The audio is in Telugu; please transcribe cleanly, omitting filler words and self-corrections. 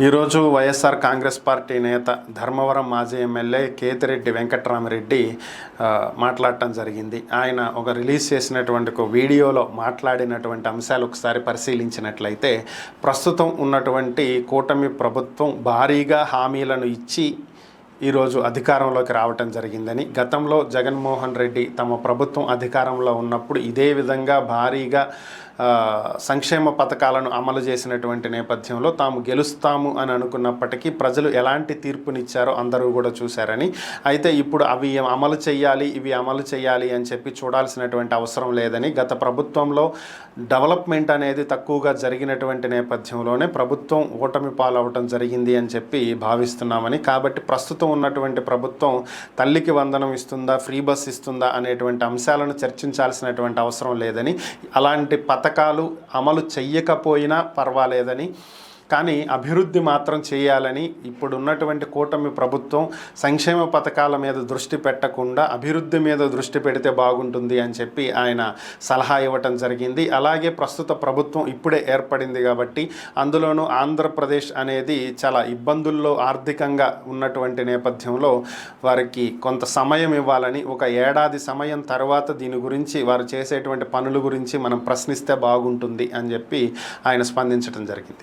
ఈరోజు వైఎస్ఆర్ కాంగ్రెస్ పార్టీ నేత ధర్మవరం మాజీ ఎమ్మెల్యే కేతిరెడ్డి వెంకట్రామరెడ్డి మాట్లాడటం జరిగింది. ఆయన ఒక రిలీజ్ చేసినటువంటి ఒక వీడియోలో మాట్లాడినటువంటి అంశాలు ఒకసారి పరిశీలించినట్లయితే, ప్రస్తుతం ఉన్నటువంటి కూటమి ప్రభుత్వం భారీగా హామీలను ఇచ్చి ఈరోజు అధికారంలోకి రావటం జరిగిందని, గతంలో జగన్మోహన్ రెడ్డి తమ ప్రభుత్వం అధికారంలో ఉన్నప్పుడు ఇదే విధంగా భారీగా సంక్షేమ పథకాలను అమలు చేసినటువంటి నేపథ్యంలో తాము గెలుస్తాము అని అనుకున్నప్పటికీ ప్రజలు ఎలాంటి తీర్పునిచ్చారో అందరూ కూడా చూశారని, అయితే ఇప్పుడు అవి అమలు చేయాలి ఇవి అమలు చేయాలి అని చెప్పి చూడాల్సినటువంటి అవసరం లేదని, గత ప్రభుత్వంలో డెవలప్మెంట్ అనేది తక్కువగా జరిగినటువంటి నేపథ్యంలోనే ప్రభుత్వం ఓటమి పాలవటం జరిగింది అని చెప్పి భావిస్తున్నామని, కాబట్టి ప్రస్తుతం ఉన్నటువంటి ప్రభుత్వం తల్లికి వందనం ఇస్తుందా, ఫ్రీ బస్ ఇస్తుందా అనేటువంటి అంశాలను చర్చించాల్సినటువంటి అవసరం లేదని, అలాంటి పథకాలు అమలు చెయ్యకపోయినా పర్వాలేదని, కానీ అభివృద్ధి మాత్రం చేయాలని ఇప్పుడు ఉన్నటువంటి కూటమి ప్రభుత్వం సంక్షేమ పథకాల మీద దృష్టి పెట్టకుండా అభివృద్ధి మీద దృష్టి పెడితే బాగుంటుంది అని చెప్పి ఆయన సలహా ఇవ్వటం జరిగింది. అలాగే ప్రస్తుత ప్రభుత్వం ఇప్పుడే ఏర్పడింది కాబట్టి, అందులోనూ ఆంధ్రప్రదేశ్ అనేది చాలా ఇబ్బందుల్లో ఆర్థికంగా ఉన్నటువంటి నేపథ్యంలో వారికి కొంత సమయం ఇవ్వాలని, ఒక ఏడాది సమయం తర్వాత దీని గురించి వారు చేసేటువంటి పనుల గురించి మనం ప్రశ్నిస్తే బాగుంటుంది అని చెప్పి ఆయన స్పందించడం జరిగింది.